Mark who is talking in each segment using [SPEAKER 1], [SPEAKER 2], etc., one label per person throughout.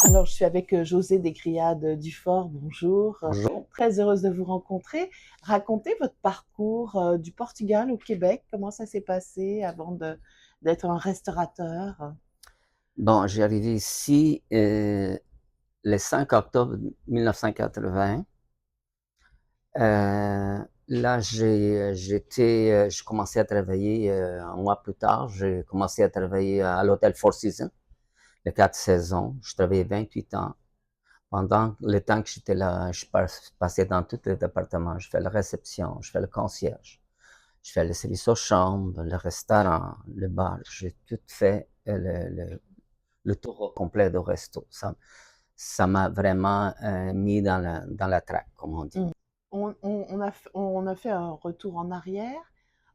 [SPEAKER 1] Alors, je suis avec José Descriades Dufort. Bonjour.
[SPEAKER 2] Bonjour.
[SPEAKER 1] Très heureuse de vous rencontrer. Racontez votre parcours du Portugal au Québec. Comment ça s'est passé avant d'être un restaurateur?
[SPEAKER 2] Bon, j'ai arrivé ici le 5 octobre 1980. Là, je commençais à travailler un mois plus tard. J'ai commencé à travailler à l'hôtel Four Seasons, les 4 saisons. Je travaillais 28 ans. Pendant le temps que j'étais là, je passais dans tous les départements. Je fais la réception, je fais le concierge, je fais le service aux chambres, le restaurant, le bar. J'ai tout fait le tour au complet de resto. Ça m'a vraiment mis dans la traque, comme on dit.
[SPEAKER 1] Mm. On a fait un retour en arrière.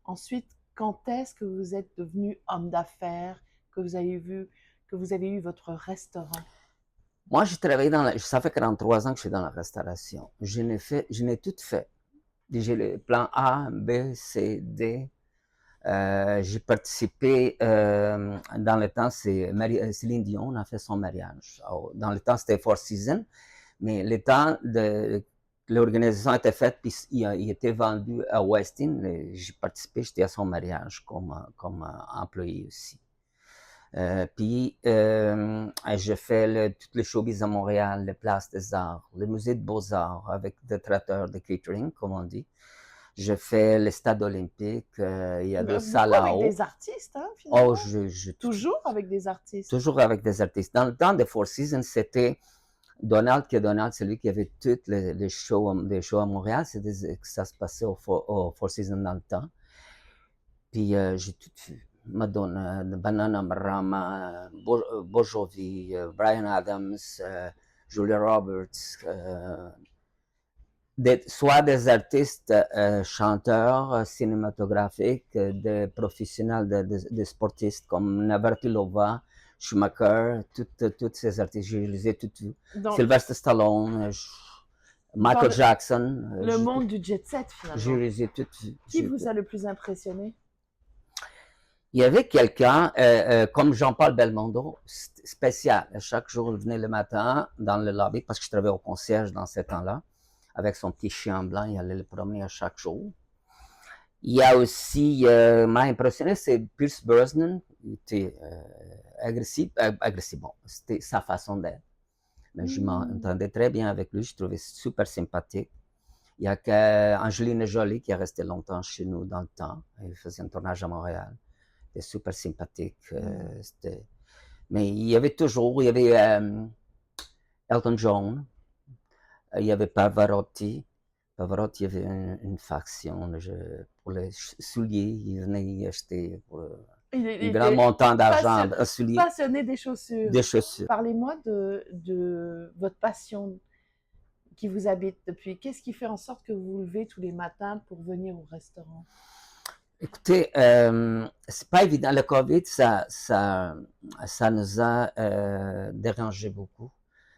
[SPEAKER 1] Ensuite, quand est-ce que vous êtes devenu homme d'affaires, que vous avez eu votre restaurant?
[SPEAKER 2] Moi, j'ai travaillé ça fait 43 ans que je suis dans la restauration. Je n'ai tout fait. J'ai le plan A, B, C, D. J'ai participé dans le temps, Céline Dion a fait son mariage. Dans le temps, c'était Four Seasons, mais le temps de l'organisation était faite, puis il était vendu à Westin. J'ai participé, j'étais à son mariage comme employé aussi. J'ai fait toutes les showbiz à Montréal, les places des arts, le musée de beaux-arts avec des traiteurs de catering, comme on dit. J'ai fait le stade olympique, il y a deux salles
[SPEAKER 1] Beaucoup
[SPEAKER 2] en
[SPEAKER 1] avec
[SPEAKER 2] haut.
[SPEAKER 1] des artistes, hein,
[SPEAKER 2] Oh,
[SPEAKER 1] finalement. Toujours avec des artistes.
[SPEAKER 2] toujours avec des artistes. Dans le temps des Four Seasons, c'était Donald c'est lui qui avait toutes les shows, des shows à Montréal. Ça se passait au Four Seasons dans le temps. Puis j'ai tout vu. Madonna, Bananarama, Bon Jovi, Bryan Adams, Julia Roberts, soit des artistes chanteurs cinématographiques, des professionnels, des sportistes comme Navratilova, Schumacher, toutes ces artistes, je les ai toutes vues.
[SPEAKER 1] Dans
[SPEAKER 2] Sylvester Stallone,
[SPEAKER 1] dans
[SPEAKER 2] Michael Jackson,
[SPEAKER 1] le monde du jet set,
[SPEAKER 2] je
[SPEAKER 1] finalement.
[SPEAKER 2] les ai toutes vues.
[SPEAKER 1] Qui vous a le plus impressionné?
[SPEAKER 2] Il y avait quelqu'un, comme Jean-Paul Belmondo, spécial. Chaque jour, il venait le matin dans le lobby, parce que je travaillais au concierge dans ce temps-là, avec son petit chien blanc, il allait le promener à chaque jour. Il y a aussi, m'a impressionné, c'est Pierce Brosnan. Il était agressif, bon, c'était sa façon d'être. Mais je m'entendais très bien avec lui, je trouvais super sympathique. Il y a Angelina Jolie qui est restée longtemps chez nous dans le temps. Elle faisait un tournage à Montréal. C'était super sympathique. Mais il y avait il y avait Elton John, il y avait Pavarotti. Pavarotti, il y avait une faction pour les souliers. Il venait y acheter pour
[SPEAKER 1] Il
[SPEAKER 2] un grand
[SPEAKER 1] était
[SPEAKER 2] montant d'argent à souliers,
[SPEAKER 1] passionné des chaussures.
[SPEAKER 2] des chaussures.
[SPEAKER 1] Parlez-moi de votre passion qui vous habite depuis. Qu'est-ce qui fait en sorte que vous vous levez tous les matins pour venir au restaurant?
[SPEAKER 2] Écoutez, c'est pas évident. Le COVID, ça nous a dérangé beaucoup.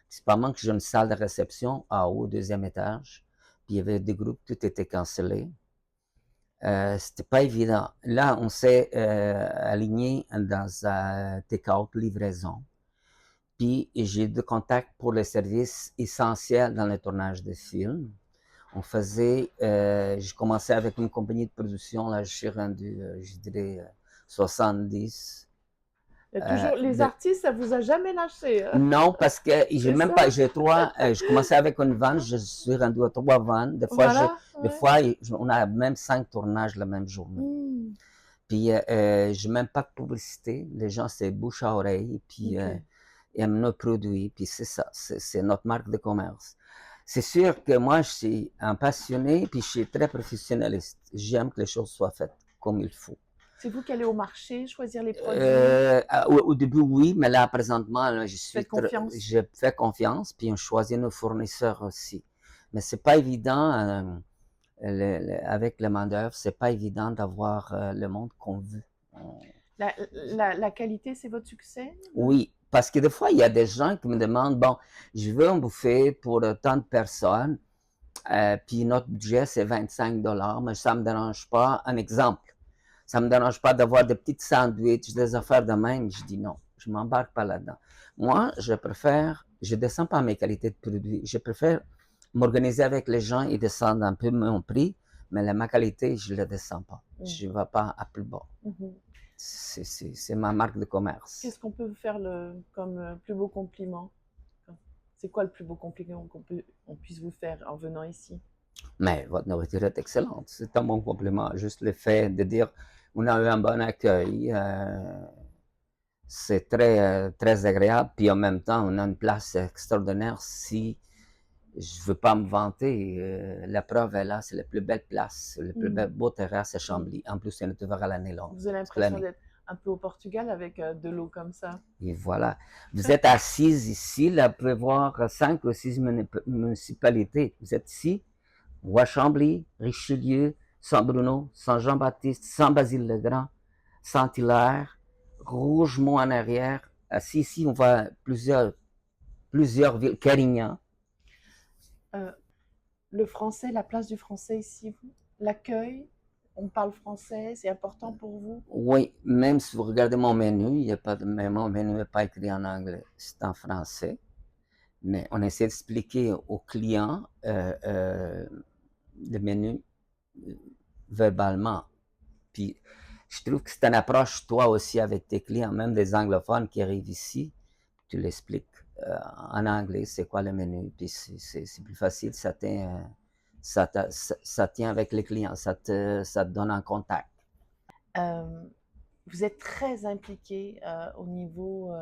[SPEAKER 2] Principalement que j'ai une salle de réception en haut, au deuxième étage. Puis il y avait des groupes, tout était cancellé. C'était pas évident. Là, on s'est aligné dans un take-out livraison. Puis j'ai eu des contacts pour les services essentiels dans le tournage de films. J'ai commencé avec une compagnie de production, là je suis rendu, je dirais, 70.
[SPEAKER 1] Toujours, les
[SPEAKER 2] De...
[SPEAKER 1] artistes, ça vous a jamais lâché, hein?
[SPEAKER 2] Non, parce que j'ai
[SPEAKER 1] C'est
[SPEAKER 2] même
[SPEAKER 1] ça?
[SPEAKER 2] pas, je commençais avec une vanne, je suis rendu à 3 vannes.
[SPEAKER 1] Voilà,
[SPEAKER 2] Des
[SPEAKER 1] ouais.
[SPEAKER 2] fois, on a même 5 tournages la même journée. Puis, j'ai même pas de publicité. Les gens, c'est bouche à oreille, puis ils aiment nos produits, puis c'est ça, c'est notre marque de commerce. C'est sûr que moi, je suis un passionné, puis je suis très professionnaliste. J'aime que les choses soient faites comme il faut.
[SPEAKER 1] C'est vous qui allez au marché choisir les produits?
[SPEAKER 2] Au début, oui, mais là, présentement, là,
[SPEAKER 1] Faites confiance.
[SPEAKER 2] je fais confiance, puis on choisit nos fournisseurs aussi. Mais c'est pas évident, avec le main-d'œuvre, c'est pas évident d'avoir le monde qu'on veut.
[SPEAKER 1] La qualité, c'est votre succès?
[SPEAKER 2] Oui, parce que des fois, il y a des gens qui me demandent, bon, je veux un buffet pour tant de personnes, puis notre budget, c'est 25 $, mais ça me dérange pas. Un exemple, ça me dérange pas d'avoir des petites sandwichs, des affaires de même. Je dis non. Je m'embarque pas là-dedans. Moi, je descends pas mes qualités de produit. Je préfère m'organiser avec les gens et descendre un peu mon prix, mais ma qualité, je ne la descends pas. Je ne vais pas à plus bas. C'est ma marque de commerce.
[SPEAKER 1] Qu'est-ce qu'on peut vous faire comme plus beau compliment? C'est quoi le plus beau compliment qu'on puisse vous faire en venant ici?
[SPEAKER 2] Mais votre nourriture est excellente. C'est un bon compliment. Juste le fait de dire on a eu un bon accueil, c'est très agréable. Puis en même temps, on a une place extraordinaire. Si je veux pas me vanter, la preuve est là, c'est la plus belle place, le plus beau terrasse à Chambly. En plus, elle est ouverte à l'année longue.
[SPEAKER 1] Vous avez l'impression d'être un peu au Portugal avec de l'eau comme ça.
[SPEAKER 2] Et voilà. Vous êtes assise ici, là, vous pouvez voir 5 ou 6 municipalités. Vous êtes ici, Chambly, Richelieu, Saint-Bruno, Saint-Jean-Baptiste, Saint-Basile-le-Grand, Saint-Hilaire, Rougemont en arrière. Assis ici, on voit plusieurs villes, Carignan.
[SPEAKER 1] Le français, la place du français ici, l'accueil, on parle français, c'est important pour vous?
[SPEAKER 2] Oui, même si vous regardez mon menu, il y a pas de, mon menu n'est pas écrit en anglais, c'est en français. Mais on essaie d'expliquer aux clients le menu verbalement. Puis je trouve que c'est une approche, toi aussi, avec tes clients, même des anglophones qui arrivent ici, tu l'expliques en anglais, c'est quoi le menu, puis c'est plus facile, ça tient avec les clients, ça te donne en contact.
[SPEAKER 1] Vous êtes très impliqué au niveau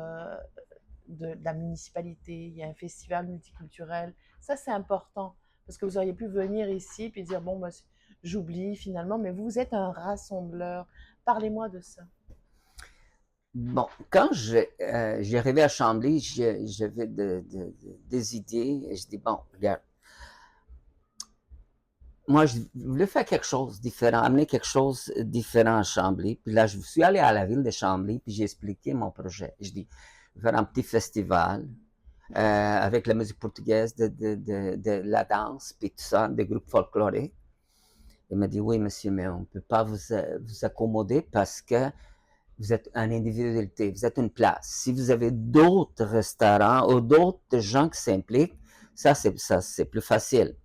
[SPEAKER 1] de la municipalité, il y a un festival multiculturel, ça c'est important, parce que vous auriez pu venir ici puis dire, bon, bah, j'oublie finalement, mais vous êtes un rassembleur. Parlez-moi de ça.
[SPEAKER 2] Bon, quand j'arrivais à Chambly, j'avais des idées, et je dis, bon, regarde, moi, je voulais faire quelque chose de différent, amener quelque chose de différent à Chambly. Puis là, je suis allé à la ville de Chambly, puis j'ai expliqué mon projet. Je dis, faire un petit festival avec la musique portugaise, de la danse, puis tout ça, des groupes folkloriques. Il m'a dit, oui, monsieur, mais on ne peut pas vous accommoder parce que vous êtes une individualité, vous êtes une place. Si vous avez d'autres restaurants ou d'autres gens qui s'impliquent, ça, c'est plus facile.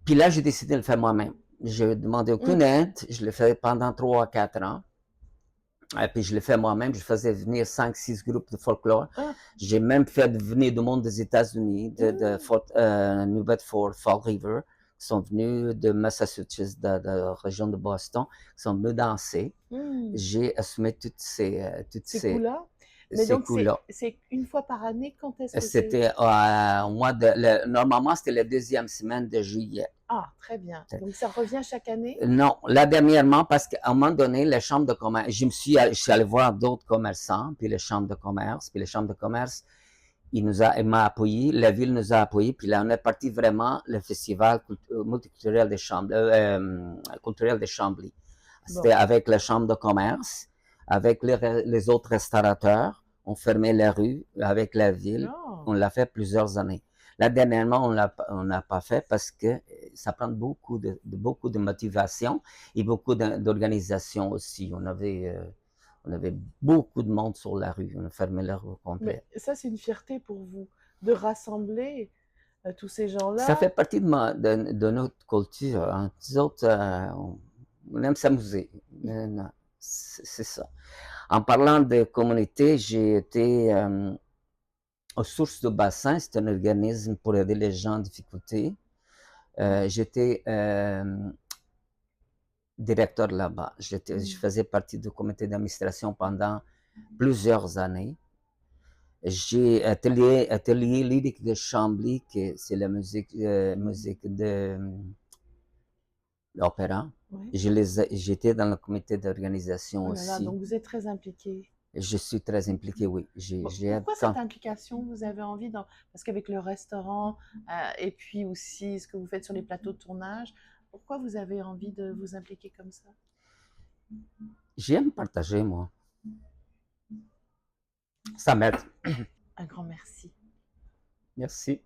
[SPEAKER 2] Puis là, j'ai décidé de le faire moi-même. Je n'ai demandé aucune aide. Je l'ai fait pendant 3 à 4 ans. Et puis je l'ai fait moi-même. Je faisais venir 5-6 groupes de folklore. J'ai même fait venir du monde des États-Unis, de New Bedford, Fall River, qui sont venus de Massachusetts, de la région de Boston, qui sont venus danser. J'ai assumé toutes ces
[SPEAKER 1] coups-là. Mais donc, c'est une fois par année, quand est-ce que
[SPEAKER 2] c'était au mois de... Normalement, c'était la deuxième semaine de juillet.
[SPEAKER 1] Ah, très bien. Donc, ça revient chaque année?
[SPEAKER 2] Non, là, dernièrement, parce qu'à un moment donné, les chambres de commerce, je suis allé voir d'autres commerçants, puis les chambres de commerce, il m'a appuyé, la ville nous a appuyés, puis là, on est parti vraiment le festival multiculturel des Chambly, culturel de Chambly. C'était avec la chambre de commerce, avec les autres restaurateurs. On fermait la rue avec la ville. On l'a fait plusieurs années. Là, dernièrement, on n'a pas fait parce que ça prend beaucoup de motivation et beaucoup d'organisation aussi. On avait beaucoup de monde sur la rue. On a fermé la rue au complet.
[SPEAKER 1] Mais ça, c'est une fierté pour vous de rassembler tous ces gens-là.
[SPEAKER 2] Ça fait partie de notre culture. Hein. Nous autres, on aime s'amuser. C'est ça. En parlant de communauté, j'ai été aux Sources de Bassin, c'est un organisme pour aider les gens en difficulté. J'étais directeur là-bas. Je faisais partie du comité d'administration pendant plusieurs années. J'ai atelier lyrique de Chambly, que c'est la musique de l'opéra. Oui. J'étais dans le comité d'organisation aussi.
[SPEAKER 1] Donc vous êtes très impliqué.
[SPEAKER 2] Je suis très impliqué, oui.
[SPEAKER 1] Pourquoi cette implication vous avez envie parce qu'avec le restaurant et puis aussi ce que vous faites sur les plateaux de tournage, pourquoi vous avez envie de vous impliquer comme ça?
[SPEAKER 2] J'aime partager, moi. Ça m'aide.
[SPEAKER 1] Un grand merci.
[SPEAKER 2] Merci.